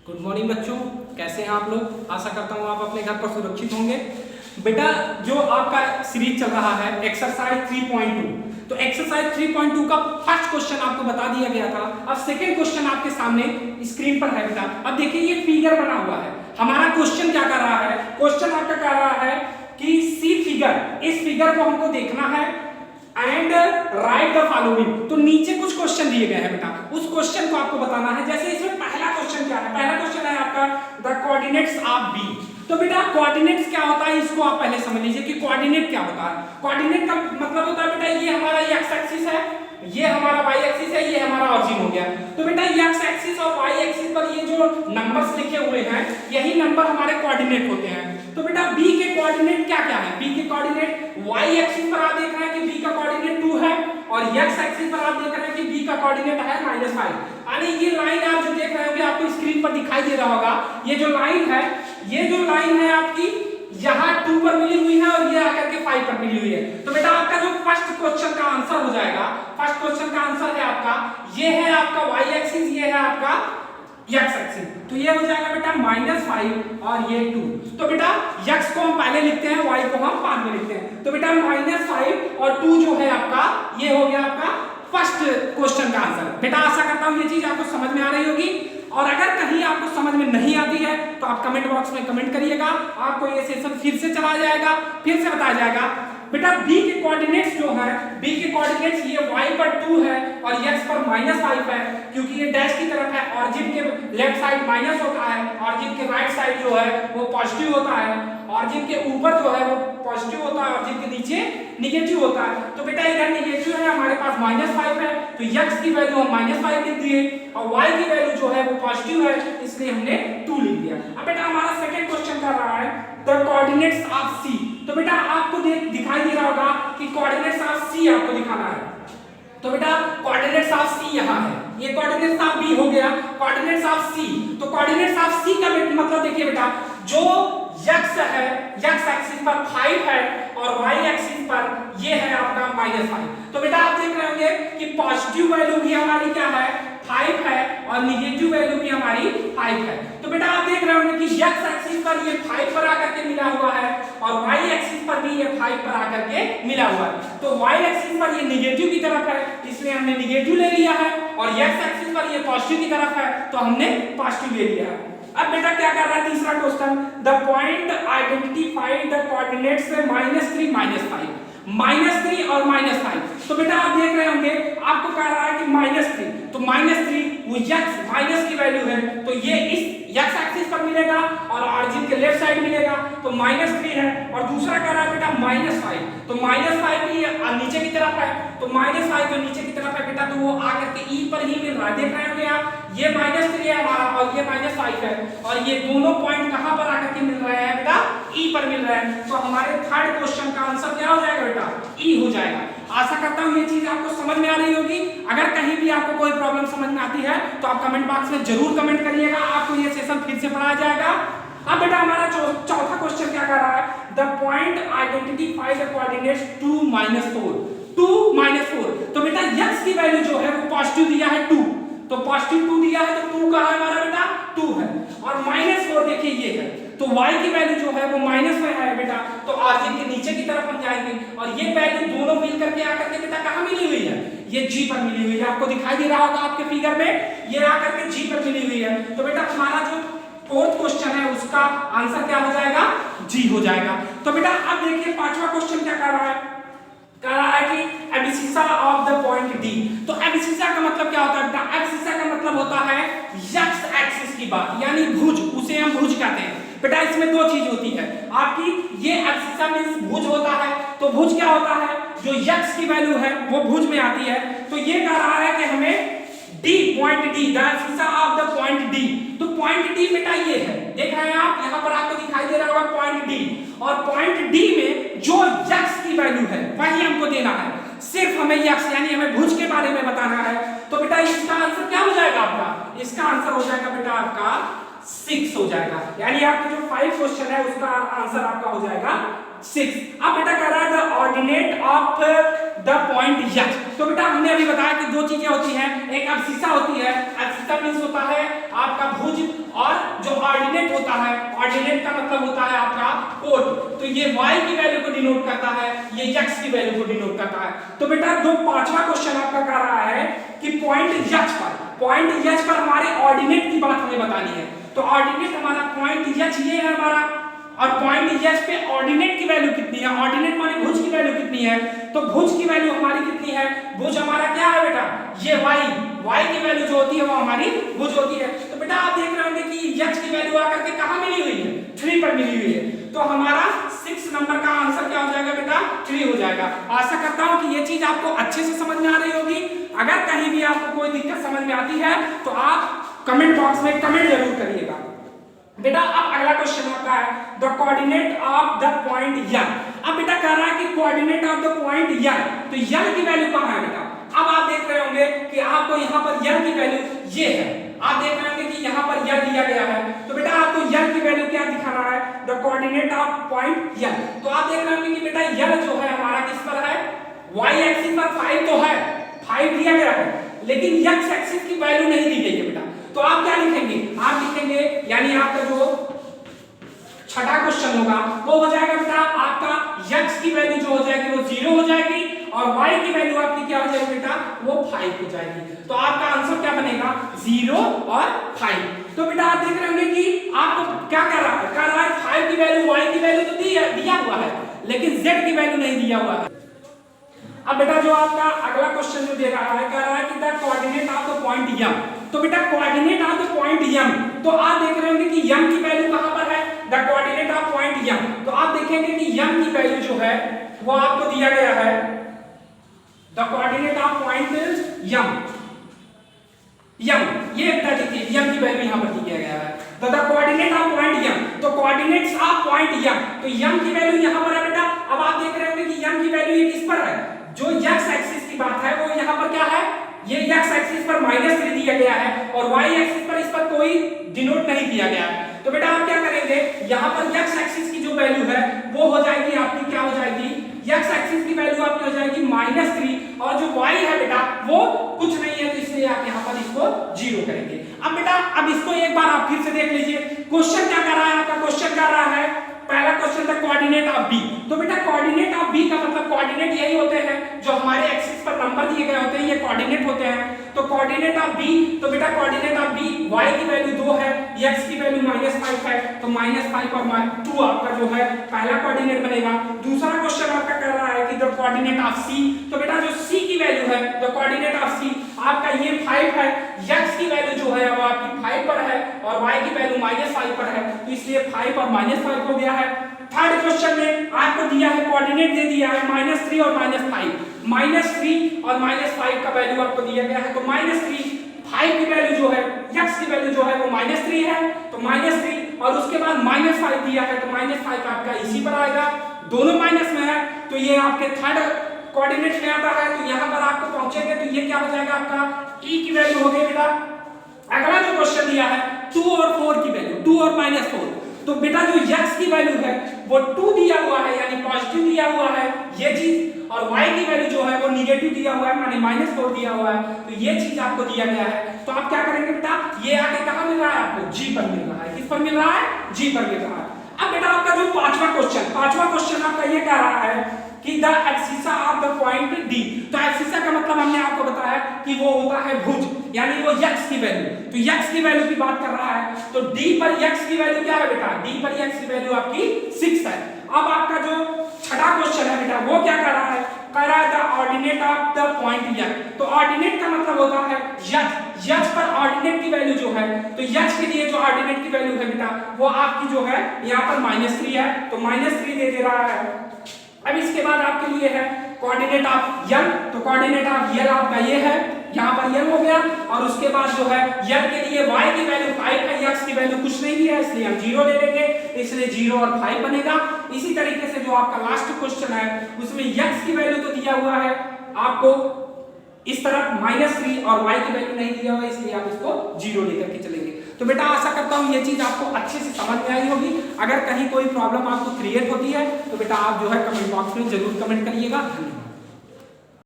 Good morning बच्चों, कैसे हैं आप लोग। आशा करता हूँ आप अपने घर पर सुरक्षित होंगे। बेटा जो आपका सीरीज चल रहा है एक्सरसाइज 3.2, तो एक्सरसाइज 3.2 का फर्स्ट क्वेश्चन आपको बता दिया गया था। अब सेकंड क्वेश्चन आपके सामने स्क्रीन पर है बेटा। अब देखिए ये फिगर बना हुआ है। हमारा क्वेश्चन क्या कर रहा है, क्वेश्चन आपका कह रहा है कि सी फिगर, इस फिगर को हमको देखना है एंड राइट द फॉलोइंग। तो नीचे कुछ क्वेश्चन दिए गए हैं बेटा, उस क्वेश्चन को आपको बताना है। जैसे इसमें पहला क्वेश्चन क्या है, पहला क्वेश्चन है आपका द कोऑर्डिनेट्स ऑफ बी। तो बेटा कोऑर्डिनेट्स क्या होता है इसको आप पहले समझ लीजिए कि कोऑर्डिनेट क्या होता है। कोऑर्डिनेट का मतलब होता है बेटा ये हमारा एक्स एक्सिस है, ये हमारा वाई एक्सिस है, ये हमारा ऑरिजिन हो गया। तो बेटा एक्स एक्सिस और वाई एक्सिस पर ये जो नंबर्स लिखे हुए हैं यही नंबर हमारे कोऑर्डिनेट होते हैं। तो बेटा b के कोऑर्डिनेट क्या क्या है, b के कोऑर्डिनेट y एक्सिस पर आप देख रहे हैं कि b का कोऑर्डिनेट 2 है और x एक्सिस पर आप देख रहे हैं कि b का कोऑर्डिनेट है -5। यानी ये लाइन आप जो देख रहे होंगे आपको स्क्रीन पर दिखाई दे रहा होगा, ये जो लाइन है, ये जो लाइन है आपकी यहाँ 2 पर मिली हुई है और ये आकर के 5 पर मिली हुई है। तो बेटा आपका जो फर्स्ट क्वेश्चन का आंसर हो जाएगा, फर्स्ट क्वेश्चन का आंसर है आपका, ये है आपका y एक्सिस, ये है आपका x एक्सिस। तो ये हो जाएगा बेटा -5 और ये 2। तो बेटा x को हम पहले लिखते हैं, y को हम बाद में लिखते हैं। तो बेटा -5 और 2 जो है आपका, ये हो गया आपका फर्स्ट क्वेश्चन का आंसर। बेटा आशा करता हूं ये चीज आपको समझ में आ रही होगी, और अगर कहीं आपको समझ में नहीं आती है तो आप कमेंट बॉक्स में कमेंट करिएगा, आपको ये सेशन फिर से चलाया जाएगा, फिर से बताया जाएगा। बेटा b के कोऑर्डिनेट्स जो है, b के कोऑर्डिनेट्स ये y पर 2 है और x पर -5 है, क्योंकि ये डैश की तरफ है। ऑरिजिन के लेफ्ट साइड माइनस होता है, ऑरिजिन के राइट साइड जो है वो पॉजिटिव होता है, ऑरिजिन के ऊपर जो है वो पॉजिटिव होता है, ऑरिजिन के नीचे नेगेटिव होता है। तो बेटा इधर नेगेटिव है, हमारे पास -5 है, तो x की वैल्यू हम -5 लिख दिए और y की वैल्यू जो है वो पॉजिटिव है, इसलिए हमने 2 लिख दिया। अब बेटा हमारा सेकंड क्वेश्चन कर रहा है द कोऑर्डिनेट्स ऑफ c। तो बेटा आपको दिखाई दे रहा होगा कि कोऑर्डिनेट्स ऑफ c आपको दिखाना है। तो बेटा कोऑर्डिनेट्स ऑफ c यहां है, ये कोऑर्डिनेट्स ऑफ b हो गया, कोऑर्डिनेट्स ऑफ c। तो कोऑर्डिनेट्स ऑफ c का मतलब देखिए बेटा, जो x है, x एक्सिस पर 5 है और y एक्सिस पर ये है आपका -5। तो बेटा आप देख रहे होंगे कि पॉजिटिव वैल्यू भी हमारी क्या है 5 है और नेगेटिव वैल्यू भी हमारी 5 है। तो बेटा आप देख रहे होंगे कि x एक्सिस पर ये 5 पर आकर के मिला हुआ है और y एक्सिस पर भी ये 5 पर आकर के मिला हुआ है। तो y एक्सिस पर ये नेगेटिव की तरफ है, इसलिए हमने नेगेटिव ले लिया है, और x एक्सिस पर ये पॉजिटिव की तरफ है, तो हमने पॉजिटिव ले लिया है। अब बेटा क्या कर रहा है तीसरा question, the point identify the coordinates -3 -5 और -5। तो बेटा आप देख रहे होंगे आपको कह रहा है कि -3, तो -3 वो x माइनस की वैल्यू है, तो ये इस x एक्सिस पर मिलेगा और ऑरिजिन के लेफ्ट साइड मिलेगा, तो -3 है। और दूसरा कह रहा है बेटा -5, तो -5 भी नीचे की तरफ है, तो -5 जो नीचे की तरफ है बेटा, तो वो आकर के e पर ही मिल रहा है। देख रहे होंगे आप, ये -3 है हमारा और ये -5 है, और ये दोनों पॉइंट कहां पर आकर के मिल रहे हैं बेटा, e पर मिल रहे हैं। तो हमारे थर्ड क्वेश्चन का आंसर क्या हो जाएगा बेटा, e हो जाएगा। आशा करता हूं ये चीज आपको समझ में आ रही होगी। अगर कहीं भी आपको कोई प्रॉब्लम समझ में आती है तो आप कमेंट बॉक्स में जरूर कमेंट करिएगा, आपको ये सेशन फिर से पढ़ाया जाएगा। अब बेटा हमारा चौथा क्वेश्चन क्या कर रहा है, the point identify the coordinates 2 -4। तो बेटा x की वैल्यू जो है वो पॉजिटिव दिया है 2, तो पॉजिटिव 2 दिया है, तो 2 कहां है हमारा बेटा, 2 है, और -4 देखिए ये है, तो y की वैल्यू जो है वो माइनस में है बेटा, तो ऑरिजिन के नीचे की तरफ हम जाएंगे, और ये वैल्यू दोनों मिल करके आकर के बेटा कहां मिली हुई है, ये g पर मिली हुई है। आपको दिखाई दे रहा होगा आपके फिगर में, ये आकर के g पर मिली हुई है। तो बेटा हमारा जो फोर्थ क्वेश्चन है उसका आंसर क्या हो जाएगा, g हो जाएगा। तो बेटा अब देखिए पांचवा क्वेश्चन क्या कर रहा है, कह रहा है कि abscissa of the point d। तो एब्सिसा का मतलब क्या होता है बेटा, एब्सिसा का मतलब होता है x एक्सिस की बात, यानी भुज, उसे हम भुज कहते हैं। बेटा इसमें दो चीज होती है आपकी, ये एब्सिसा मींस भुज होता है, तो भुज क्या होता है, जो x की वैल्यू है वो भुज में आती है। तो ये कह रहा है कि हमें d point d, the abscissa of the point d। तो पॉइंट d बेटा ये है, देख रहे हैं आप, यहां पर आपको दिखाई दे रहा होगा पॉइंट d, और पॉइंट d में जो x की वैल्यू है वही हमको देना है, सिर्फ हमें x यानी हमें भुज के बारे में बताना है। तो बेटा इसका आंसर क्या हो जाएगा आपका, इसका आंसर हो जाएगा बेटा आपका 6 हो जाएगा, यानी आपके जो 5 क्वेश्चन है उसका आंसर आपका हो जाएगा 6। अब बेटा कह रहा है the ordinate of the point x। तो बेटा हमने अभी बताया कि दो चीजें होती हैं, एक एब्सिसा होती है, एब्सिसा मींस होता है आपका भुज, और होता है, ऑर्डिनेट का मतलब होता है आपका कोट, तो ये y की वैल्यू को डिनोट करता है, ये x की वैल्यू को डिनोट करता है। तो बेटा जो पांचवा क्वेश्चन आपका कह रहा है कि पॉइंट h पर हमारे ऑर्डिनेट की बात हमें बतानी है। तो ऑर्डिनेट हमारा पॉइंट h ये है हमारा, और पॉइंट h पे ऑर्डिनेट की वैल्यू कितनी है, ऑर्डिनेट माने भुज की वैल्यू कितनी है, तो भुज की वैल्यू हमारी कितनी है, भुज हमारा क्या है बेटा, ये y की वैल्यू जो होती है वो हमारी भुज होती है। तो बेटा आप देख रहे होंगे कि h की वैल्यू आकर के कहां मिली हुई है, 3 पर मिली हुई है, तो हमारा 6 नंबर का आंसर क्या हो जाएगा बेटा, 3 हो जाएगा। आशा करता हूं कि ये चीज आपको अच्छे से समझ में आ रही होगी। अगर कहीं भी आपको कोई दिक्कत समझ में आती है तो आप कमेंट बॉक्स में कमेंट जरूर करिएगा। बेटा अब अगला क्वेश्चन आपका है the coordinate of the point L। अब बेटा कह रहा है कि coordinate of the point L, तो L की वैल्यू कहां है बेटा। अब आप देख रहे होंगे कि आपको यहां पर L की वैल्यू ये है, आप देख रहे होंगे कि यहां पर L दिया गया है, तो बेटा आपको L की वैल्यू क्या दिखा रहा है, the coordinate of point L। तो आप देख रहे होंगे कि बेटा L जो है हमारा किस पर है, y एक्सिस पर 5 तो है, 5 दिया गया है, लेकिन x एक्सिस की वैल्यू नहीं दी गई है बेटा। तो आप क्या लिखेंगे, आप लिखेंगे यानी आपका जो छठा क्वेश्चन होगा वो हो जाएगा बेटा आपका x की वैल्यू जो हो जाएगी वो 0 हो जाएगी और y की वैल्यू आपकी क्या हो जाएगी बेटा, वो 5 हो जाएगी। तो आपका आंसर क्या बनेगा, 0 और 5। तो बेटा आप देख रहे होंगे कि आपको क्या कर रहा है, कह रहा है 5 की वैल्यू y की वैल्यू तो दिया हुआ है, लेकिन z की वैल्यू नहीं दिया हुआ है। अब बेटा जो आपका अगला क्वेश्चन जो दे रहा है, कह रहा है कि the coordinate of the point M। तो बेटा coordinate of the point M, तो आप देख रहे होंगे कि M की वैल्यू कहां पर है, the coordinate of point M। तो आप देखेंगे कि M की वैल्यू जो है वो आपको दिया गया है, the coordinate of point M, ये बेटा देखिए M की वैल्यू यहां पर दिया गया है, तो the coordinate of point M, तो कोऑर्डिनेट्स ऑफ पॉइंट M, तो M की वैल्यू यहां पर है बेटा। अब आप देख रहे होंगे कि M की वैल्यू ये किस पर है, जो x एक्सिस की बात है वो यहां पर क्या है, ये x एक्सिस पर -3 दिया गया है और y एक्सिस पर इस पर कोई डिनोट नहीं किया गया है। तो बेटा आप क्या करेंगे, यहां पर x एक्सिस की जो वैल्यू है वो हो जाएगी आपकी, क्या हो जाएगी, x एक्सिस की वैल्यू आपकी हो जाएगी -3 और जो y है बेटा वो कुछ नहीं है, तो इसलिए आप यहां पर इसको 0 करेंगे। अब बेटा अब इसको एक बार आप फिर से देख लीजिए, क्वेश्चन क्या कर रहा है आपका, क्वेश्चन कर रहा है पहला क्वेश्चन था कोऑर्डिनेट ऑफ B। तो बेटा कोऑर्डिनेट ऑफ B का मतलब कोऑर्डिनेट यही होते हैं जो हमारे एक्सिस पर नंबर दिए गए होते हैं, ये कोऑर्डिनेट होते हैं। तो कोऑर्डिनेट ऑफ B, तो बेटा कोऑर्डिनेट ऑफ B y की वैल्यू 2 है, x की वैल्यू -5 है, तो -5 और 2 आपका जो है पहला कोऑर्डिनेट बनेगा। दूसरा क्वेश्चन आपका कर रहा है कि द कोऑर्डिनेट ऑफ C, तो बेटा जो C की वैल्यू है, द कोऑर्डिनेट ऑफ C आपका ये 5 है, x की वैल्यू जो है वो आपकी 5 पर है और y की वैल्यू -5 पर है, तो इसलिए 5 और -5 हो गया है। थर्ड क्वेश्चन में आपको दिया है कोऑर्डिनेट दे दिया है -3 और -5, -3 और -5 का वैल्यू आपको दिया गया है, तो -3 5 की वैल्यू जो है, x की वैल्यू जो है वो -3 है, तो -3 और उसके बाद -5 दिया है, तो -5 आपका इसी पर आएगा, दोनों माइनस में है, तो ये आपके थर्ड कोऑर्डिनेट में आता है। तो यहां पर आपको पहुंचेंगे तो ये क्या हो जाएगा आपका e की वैल्यू हो गई बेटा। अगला जो क्वेश्चन दिया है 2 और 4 की वैल्यू, 2 और -4, तो बेटा जो x की वैल्यू है वो 2 दिया हुआ है यानी पॉजिटिव दिया हुआ है ये चीज, और y की वैल्यू जो है वो नेगेटिव दिया हुआ है माने -4 दिया हुआ है, तो ये चीज आपको दिया गया है। तो आप क्या करेंगे बेटा, ये आगे कहां मिल रहा है आपको, g पर मिल रहा है, किस पर मिल रहा है, g पर मिल रहा है। अब बेटा आपका जो पांचवा क्वेश्चन आपका ये कह रहा है कि the abscissa of the point D, तो एक्सिसा का मतलब हमने आपको बताया कि वो होता है भुज, यानी वो x की वैल्यू, तो x की वैल्यू की बात कर रहा है, तो D पर x की वैल्यू क्या है बेटा, D पर x की वैल्यू आपकी 6 है। अब आपका जो छठा क्वेश्चन है बेटा वो क्या कर रहा है, कह रहा है the ordinate of the point H, तो ऑर्डिनेट का मतलब होता है h पर ऑर्डिनेट की वैल्यू जो है, तो h के लिए जो ऑर्डिनेट की वैल्यू है बेटा वो आपकी जो है यहाँ पर -3 है, तो -3 दे रहा है। अब इसके बाद आपके लिए है कोऑर्डिनेट ऑफ L, तो कोऑर्डिनेट ऑफ L आपका ये है, यहाँ पर L हो गया, और उसके बाद जो है L के लिए y की वैल्यू 5 है, x की वैल्यू कुछ नहीं दिया है इसलिए हम 0 ले लेंगे, इसलिए 0 और 5 बनेगा। इसी तरीके से जो आपका लास्ट क्वेश्चन है उसमें x की वैल्यू तो दिया हुआ है आपको इस तरफ -3 और y की वैल्यू नहीं दिया हुआ, इसलिए आप इसको 0 लेकर के चलेंगे। तो बेटा आशा करता हूँ ये चीज आपको अच्छे से समझ में आई होगी। अगर कहीं कोई प्रॉब्लम आपको क्रिएट होती है तो बेटा आप जो है कमेंट बॉक्स में जरूर कमेंट करिएगा। धन्यवाद।